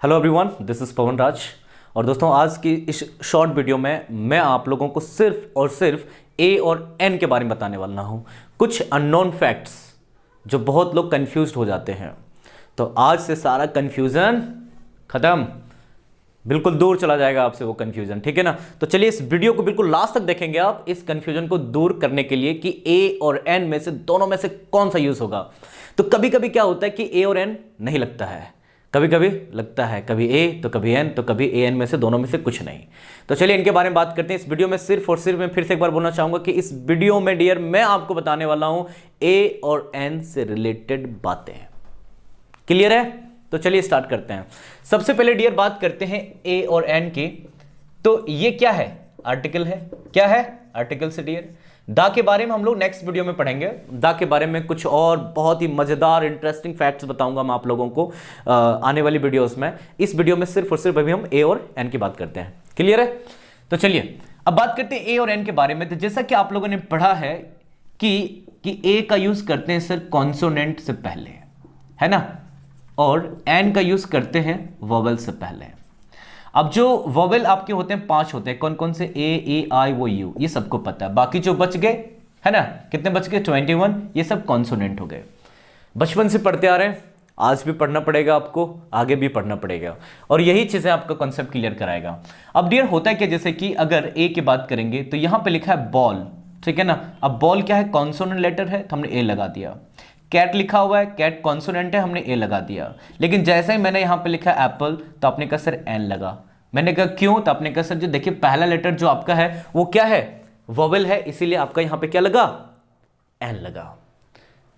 Hello everyone, this is पवन राज। और दोस्तों, आज की इस शॉर्ट वीडियो में मैं आप लोगों को सिर्फ और सिर्फ ए और एन के बारे में बताने वाला हूँ। कुछ अननोन फैक्ट्स जो बहुत लोग कंफ्यूज्ड हो जाते हैं। तो आज से सारा कंफ्यूजन खत्म, बिल्कुल दूर चला जाएगा आपसे वो कंफ्यूजन, ठीक है ना। तो चलिए इस वीडियो को बिल्कुल लास्ट तक देखेंगे आप, इस कंफ्यूजन को दूर करने के लिए कि ए और एन में से दोनों में से कौन सा यूज होगा। तो कभी कभी क्या होता है कि ए और एन नहीं लगता है, कभी कभी लगता है, कभी ए तो कभी एन, तो कभी ए एन में से दोनों में से कुछ नहीं। तो चलिए इनके बारे में बात करते हैं इस वीडियो में। सिर्फ और सिर्फ मैं फिर से एक बार बोलना चाहूंगा कि इस वीडियो में डियर मैं आपको बताने वाला हूं ए और एन से रिलेटेड बातें। क्लियर है? तो चलिए स्टार्ट करते हैं। सबसे पहले डियर बात करते हैं ए और एन की। तो ये क्या है? आर्टिकल है। क्या है? आर्टिकल से डियर। दा के बारे में हम लोग नेक्स्ट वीडियो में पढ़ेंगे। दा के बारे में कुछ और बहुत ही मजेदार इंटरेस्टिंग फैक्ट्स बताऊंगा मैं आप लोगों को आने वाली वीडियोस में। इस वीडियो में सिर्फ और सिर्फ अभी हम ए और एन की बात करते हैं। क्लियर है? तो चलिए अब बात करते हैं ए और एन के बारे में। तो जैसा कि आप लोगों ने पढ़ा है कि ए का यूज करते हैं सर कॉन्सोनेंट से पहले, है ना, और एन का यूज करते हैं वोवेल से पहले। अब जो वोवेल आपके होते हैं 5 होते हैं, कौन कौन से? ए आई वो यू, ये सबको पता है। बाकी जो बच गए, है ना, कितने बच गए? 21, ये सब कॉन्सोनेंट हो गए। बचपन से पढ़ते आ रहे हैं, आज भी पढ़ना पड़ेगा आपको, आगे भी पढ़ना पड़ेगा, और यही चीजें आपका कॉन्सेप्ट क्लियर कराएगा। अब डियर होता है क्या, जैसे कि अगर ए की बात करेंगे तो यहां पे लिखा है बॉल, ठीक है ना। अब बॉल क्या है? कॉन्सोनेंट लेटर है, तो हमने ए लगा दिया। कैट लिखा हुआ है, कैट कॉन्सोनेंट है, हमने ए लगा दिया। लेकिन जैसे ही मैंने यहां पे लिखा एप्पल तो आपने कहा सर एन लगा। मैंने कहा क्यों? तो आपने कहा सर जो देखिए पहला लेटर जो आपका है वो क्या है? वोवेल है, इसीलिए आपका यहां पे क्या लगा? एन लगा।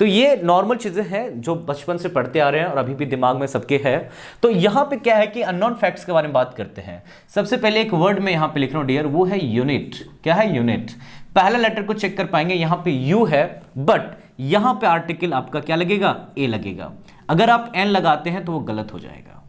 तो ये नॉर्मल चीजें हैं जो बचपन से पढ़ते आ रहे हैं और अभी भी दिमाग में सबके है। तो यहां पे क्या है कि अननोन फैक्ट्स के बारे में बात करते हैं। सबसे पहले एक वर्ड में यहां पे लिख रहा हूं डियर, वो है यूनिट। क्या है? यूनिट। पहला लेटर को चेक कर पाएंगे, यहां पे यू है, बट यहां पे आर्टिकल आपका क्या लगेगा? ए लगेगा। अगर आप एन लगाते हैं तो वो गलत हो जाएगा।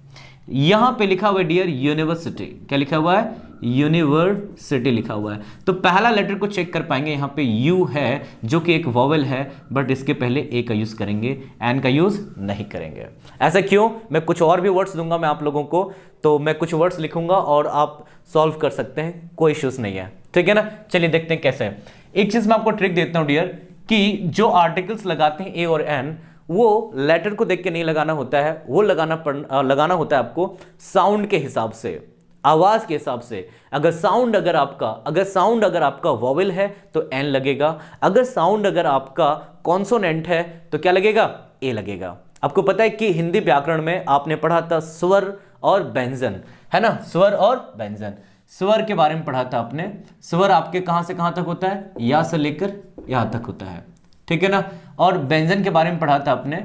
यहां पे लिखा हुआ है डियर यूनिवर्सिटी। क्या लिखा हुआ है? यूनिवर्सिटी लिखा हुआ है। तो पहला लेटर को चेक कर पाएंगे, यहां पे यू है जो कि एक वोवेल है, बट इसके पहले ए का यूज करेंगे, एन का यूज नहीं करेंगे। ऐसा क्यों? मैं कुछ और भी वर्ड्स दूंगा मैं आप लोगों को, तो मैं कुछ वर्ड्स लिखूंगा और आप सॉल्व कर सकते हैं, कोई इश्यूज नहीं है, ठीक है ना। चलिए देखते हैं कैसे। एक चीज मैं आपको ट्रिक देता हूं डियर, कि जो आर्टिकल्स लगाते हैं ए और एन, वो लेटर को देख के नहीं लगाना होता है, वो लगाना होता है आपको साउंड के हिसाब से, आवाज के हिसाब से। अगर साउंड अगर आपका वोवेल है तो एन लगेगा, अगर साउंड अगर आपका कॉन्सोनेंट है तो क्या लगेगा? ए लगेगा। आपको पता है कि हिंदी व्याकरण में आपने पढ़ा था स्वर और व्यंजन, है ना, स्वर और व्यंजन। स्वर के बारे में पढ़ा था आपने। स्वर आपके कहां से कहां तक होता है? या से लेकर यहां तक होता है, ठीक है ना। और व्यंजन के बारे में पढ़ा था आपने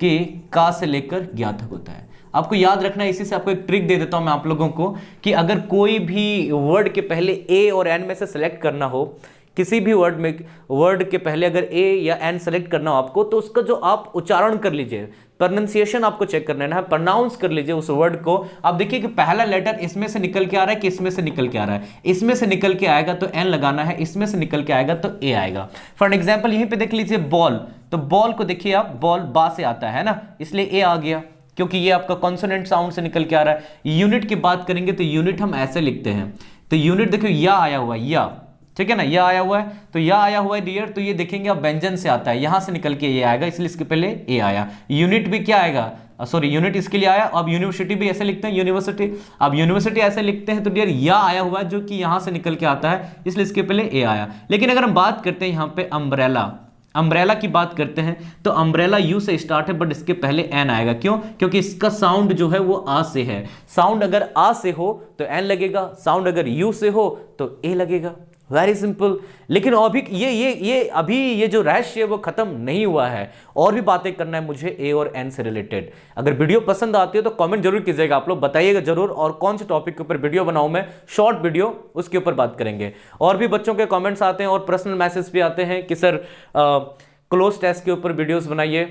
कि का से लेकर ज्ञा तक होता है। आपको याद रखना है। इसी से आपको एक ट्रिक दे देता हूं मैं आप लोगों को, कि अगर कोई भी वर्ड के पहले ए और एन में से सेलेक्ट करना हो, किसी भी वर्ड के पहले अगर ए या एन सेलेक्ट करना हो आपको, तो उसका जो आप उच्चारण कर लीजिए, प्रोनाउंसिएशन आपको चेक करना है, प्रोनाउंस कर लीजिए उस वर्ड को। आप देखिए कि पहला लेटर इसमें से निकल के आ रहा है कि इसमें से निकल के आ रहा है। इसमें से निकल के आएगा तो एन लगाना है, इसमें से निकल के आएगा तो ए आएगा। फॉर एग्जाम्पल यहीं पे देख लीजिए बॉल, तो बॉल को देखिए आप, बॉल बा से आता है ना, इसलिए ए आ गया, क्योंकि ये आपका कॉन्सोनेंट साउंड से निकल के आ रहा है। यूनिट की बात करेंगे तो यूनिट हम ऐसे लिखते हैं। तो यूनिट देखो या आया हुआ है, या, ठीक है ना, या आया हुआ है, तो या आया हुआ है डियर, तो ये देखेंगे अब व्यंजन से आता है, यहां से निकल के ये आएगा, इसलिए इसके पहले ए आया। यूनिट भी क्या आएगा? सॉरी, यूनिट इसके लिए आया। अब यूनिवर्सिटी भी ऐसे लिखते हैं, यूनिवर्सिटी। अब यूनिवर्सिटी ऐसे लिखते हैं तो डियर या आया हुआ है जो कि यहां से निकल के आता है, इसलिए इसके पहले ए आया। लेकिन अगर हम बात करते हैं यहां पे अम्ब्रेला, अम्ब्रेला की बात करते हैं तो अम्ब्रेला यू से स्टार्ट है, बट इसके पहले एन आएगा। क्यों? क्योंकि इसका साउंड जो है वो आ से है। साउंड अगर आ से हो तो एन लगेगा, साउंड अगर यू से हो तो ए लगेगा। Very simple. लेकिन अभी ये जो रहस्य है वो खत्म नहीं हुआ है, और भी बातें करना है मुझे ए और एन से रिलेटेड। अगर वीडियो पसंद आती है तो कमेंट जरूर कीजिएगा, आप लोग बताइएगा जरूर, और कौन से टॉपिक के ऊपर वीडियो बनाऊं मैं, शॉर्ट वीडियो, उसके ऊपर बात करेंगे। और भी बच्चों के कमेंट्स आते हैं और पर्सनल मैसेज भी आते हैं कि सर क्लोज टेस्ट के ऊपर वीडियोस बनाइए,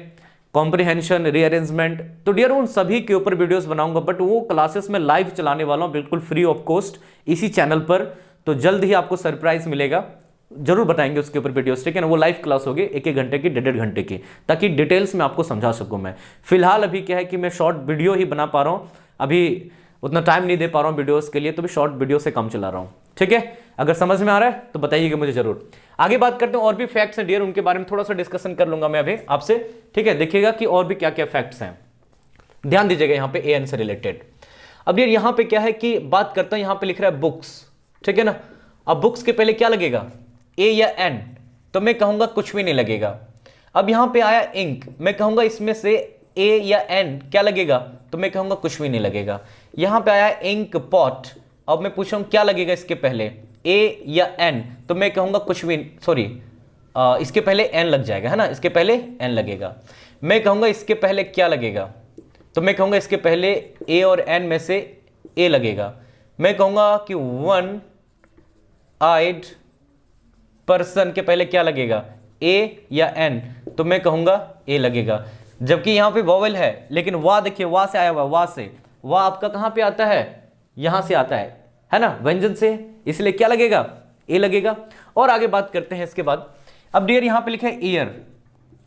कॉम्प्रिहेंशन, रीअरेंजमेंट। तो डियर उन सभी के ऊपर वीडियोस बनाऊंगा, बट वो क्लासेस में लाइव चलाने वाला हूं, बिल्कुल फ्री ऑफ कॉस्ट इसी चैनल पर। तो जल्द ही आपको सरप्राइज मिलेगा, जरूर बताएंगे उसके ऊपर वीडियोस, ठीक है ना। वो लाइव क्लास होगी 1-1 घंटे की, 1.5 घंटे की, ताकि डिटेल्स में आपको समझा सकूं मैं। फिलहाल अभी क्या है कि मैं शॉर्ट वीडियो ही बना पा रहा हूं, अभी उतना टाइम नहीं दे पा रहा हूँ वीडियोस के लिए, तो भी शॉर्ट वीडियो से कम चला रहा हूँ। ठीक है, अगर समझ में आ रहा है तो बताइएगा मुझे जरूर। आगे बात करते हैं, और भी फैक्ट्स हैं डियर, उनके बारे में थोड़ा सा डिस्कशन कर लूंगा मैं अभी आपसे। ठीक है, देखिएगा कि और भी क्या क्या फैक्ट्स हैं, ध्यान दीजिएगा यहाँ पे एन से रिलेटेड। अब डियर यहाँ पे क्या है कि बात करता हूं, यहाँ पे लिख रहा है बुक्स, ठीक है ना। अब बुक्स के पहले क्या लगेगा, ए या एन, तो मैं कहूंगा कुछ भी नहीं लगेगा। अब यहाँ पे आया इंक, मैं कहूंगा इसमें से ए या एन क्या लगेगा, तो मैं कहूंगा कुछ भी नहीं लगेगा। यहाँ पे आया इंक पॉट, अब मैं पूछ रहा हूं क्या लगेगा इसके पहले, ए या एन, तो मैं कहूंगा कुछ भी, सॉरी इसके पहले एन लग जाएगा, है ना, इसके पहले एन लगेगा। मैं कहूंगा इसके पहले क्या लगेगा, तो मैं कहूंगा इसके पहले ए और एन में से ए लगेगा। मैं कहूंगा कि वन आइड पर्सन के पहले क्या लगेगा, ए या एन, तो मैं कहूंगा ए लगेगा। जबकि यहां पे वॉवेल है, लेकिन वाह देखिए, वाह से आया हुआ, वाह से, वाह आपका कहां पे आता है, यहां से आता है ना, व्यंजन से, इसलिए क्या लगेगा, ए लगेगा। और आगे बात करते हैं इसके बाद। अब डियर यहां पे लिखा है ईयर,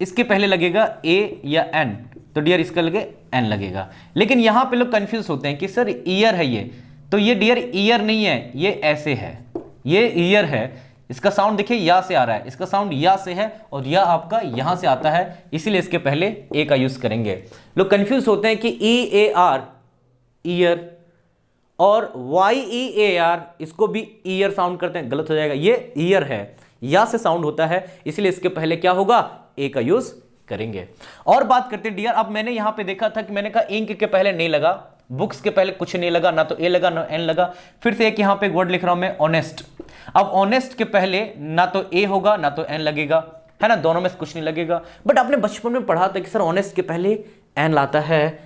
इसके पहले लगेगा ए या एन, तो डियर इसका लगे एन लगेगा। लेकिन यहां पे लोग कंफ्यूज होते हैं कि सर ईयर है ये, तो ये डियर ईयर नहीं है, ये ऐसे है, ये ईयर है। इसका साउंड देखिए या से आ रहा है, इसका साउंड या से है, और या आपका यहां से आता है, इसीलिए इसके पहले ए का यूज करेंगे। लोग कंफ्यूज होते हैं कि ई ए आर ईयर और वाई ई ए आर, इसको भी ईयर साउंड करते हैं, गलत हो जाएगा, ये ईयर है, या से साउंड होता है, इसलिए इसके पहले क्या होगा, ए का यूज करेंगे। और बात करते हैं डियर, अब मैंने यहां पे देखा था कि मैंने कहा इंक के पहले नहीं लगा, बुक्स के पहले कुछ नहीं लगा, ना तो ए लगा ना एन लगा। फिर से एक यहां पे वर्ड लिख रहा हूं मैं, ऑनेस्ट। अब ऑनेस्ट के पहले ना तो ए होगा ना तो एन लगेगा, है ना, दोनों में से कुछ नहीं लगेगा। बट आपने बचपन में पढ़ा था कि सर ऑनेस्ट के पहले एन लाता है,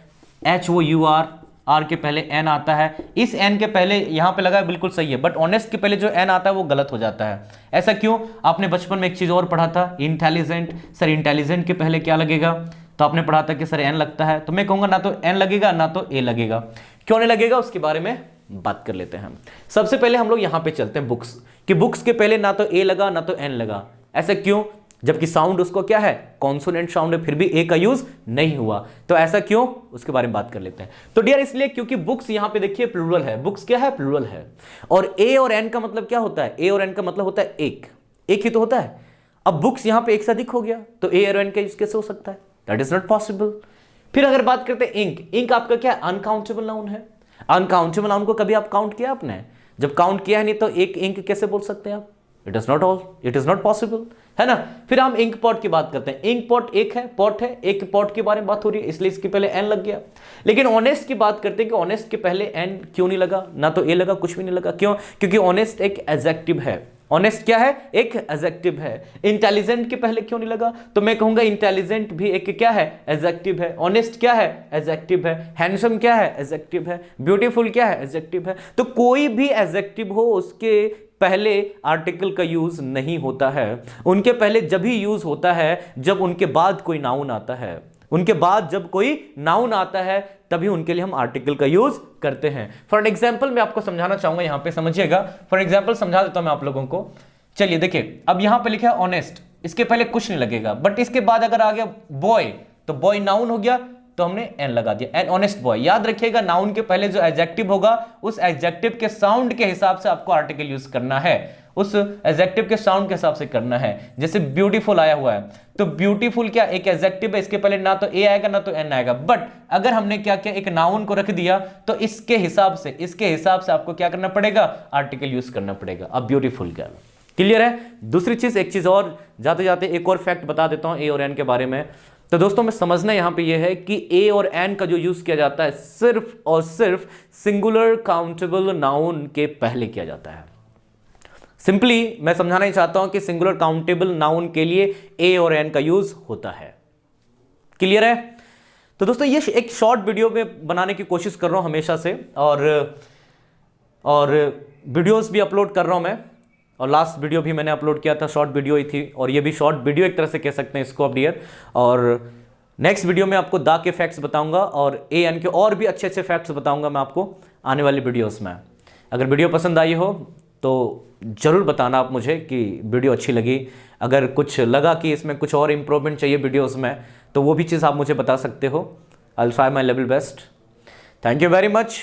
H O U R, R के पहले एन आता है, इस एन के पहले यहां पे लगा है, बिल्कुल सही है। बट ऑनेस्ट के पहले जो एन आता है वो गलत हो जाता है। ऐसा क्यों, आपने बचपन में एक चीज और पढ़ा था, इंटेलिजेंट। सर इंटेलिजेंट के पहले क्या लगेगा, तो आपने पढ़ा था कि सर एन लगता है, तो मैं कहूंगा ना तो एन लगेगा ना तो ए लगेगा। क्यों नहीं लगेगा उसके बारे में बात कर लेते हैं। सबसे पहले हम लोग यहां पे चलते हैं बुक्स, कि बुक्स के पहले ना तो ए लगा ना तो एन लगा। ऐसा क्यों, जबकि साउंड उसको क्या है, कॉन्सोनेंट साउंड है, फिर भी ए का यूज नहीं हुआ, तो ऐसा क्यों, उसके बारे में बात कर लेते हैं। तो डियर इसलिए क्योंकि बुक्स यहां पे देखिए प्लूरल है, बुक्स क्या है, प्लूरल है। और ए और एन का मतलब क्या होता है, ए और एन का मतलब होता है एक, एक ही तो होता है। अब बुक्स यहां पे एक से अधिक हो गया, तो ए और एन का यूज कैसे हो सकता है, दैट इज नॉट पॉसिबल। फिर अगर बात करते हैं इंक, इंक आपका क्या है, अनकाउंटेबल नाउन है। अनकाउंटेबल नाउन को कभी आप काउंट किया आपने, जब काउंट किया है नहीं तो एक इंक कैसे बोल सकते हैं आप, इट इज नॉट पॉसिबल, है ना। फिर हम इंक पॉट की बात करते हैं, इंक पॉट एक है, पॉट है, एक पॉट के बारे में बात हो रही है, इसलिए इसके पहले एन लग गया। लेकिन ऑनेस्ट की बात करते हैं कि ऑनेस्ट के पहले एन क्यों नहीं लगा, ना तो ए लगा, कुछ भी नहीं लगा। क्यों, क्योंकि ऑनेस्ट एक एडजेक्टिव है, ऑनेस्ट क्या है, एक एडजेक्टिव है। इंटेलिजेंट के पहले क्यों नहीं लगा, तो मैं कहूंगा इंटेलिजेंट भी एक क्या है, एडजेक्टिव है। ऑनेस्ट क्या है, एडजेक्टिव है। हैंडसम क्या है, एडजेक्टिव है। ब्यूटीफुल क्या है, एडजेक्टिव है। तो कोई भी एडजेक्टिव हो उसके पहले आर्टिकल का यूज नहीं होता है, उनके पहले जब ही यूज होता है जब उनके बाद कोई नाउन आता है, उनके बाद जब कोई नाउन आता है तभी उनके लिए हम आर्टिकल का यूज करते हैं। फॉर एग्जाम्पल मैं आपको समझाना चाहूंगा, यहां पे समझिएगा, फॉर एग्जाम्पल समझा देता हूं मैं आप लोगों को। चलिए देखिए, अब यहां पे लिखा है ऑनेस्ट, इसके पहले कुछ नहीं लगेगा, बट इसके बाद अगर आ गया बॉय, तो बॉय नाउन हो गया, तो हमने एन लगा दिया, एन ऑनेस्ट बॉय। याद रखिएगा, नाउन के पहले जो एडजेक्टिव होगा उस एडजेक्टिव के साउंड के हिसाब से आपको आर्टिकल यूज करना है, उस एडजेक्टिव के साउंड के हिसाब से करना है। जैसे ब्यूटीफुल आया हुआ है, तो ब्यूटीफुल क्या एक एडजेक्टिव है, इसके पहले ना तो ए आएगा ना तो एन आएगा। बट अगर हमने क्या किया, एक नाउन को रख दिया, तो इसके हिसाब से आपको क्या करना पड़ेगा, आर्टिकल यूज करना पड़ेगा। अब ब्यूटीफुल क्या, क्लियर है। दूसरी चीज, एक चीज और जाते जाते एक और फैक्ट बता देता हूं ए और एन के बारे में। तो दोस्तों में समझना यहां पे यह है कि ए और एन का जो यूज किया जाता है सिर्फ और सिर्फ सिंगुलर काउंटेबल नाउन के पहले किया जाता है। सिंपली मैं समझाना ही चाहता हूं कि सिंगुलर काउंटेबल नाउन के लिए ए और एन का यूज होता है। क्लियर है। तो दोस्तों ये एक शॉर्ट वीडियो में बनाने की कोशिश कर रहा हूं हमेशा से, और वीडियोस भी अपलोड कर रहा हूं मैं, और लास्ट वीडियो भी मैंने अपलोड किया था, शॉर्ट वीडियो ही थी, और ये भी शॉर्ट वीडियो एक तरह से कह सकते हैं इसको अब डियर। और नेक्स्ट वीडियो में आपको दा के फैक्ट्स बताऊंगा और ए एन के और भी अच्छे अच्छे फैक्ट्स बताऊंगा मैं आपको आने वाली वीडियोस में। अगर वीडियो पसंद आई हो तो ज़रूर बताना आप मुझे कि वीडियो अच्छी लगी। अगर कुछ लगा कि इसमें कुछ और इम्प्रूवमेंट चाहिए वीडियोज़ में, तो वो भी चीज़ आप मुझे बता सकते हो। I will try my level best. Thank you very much.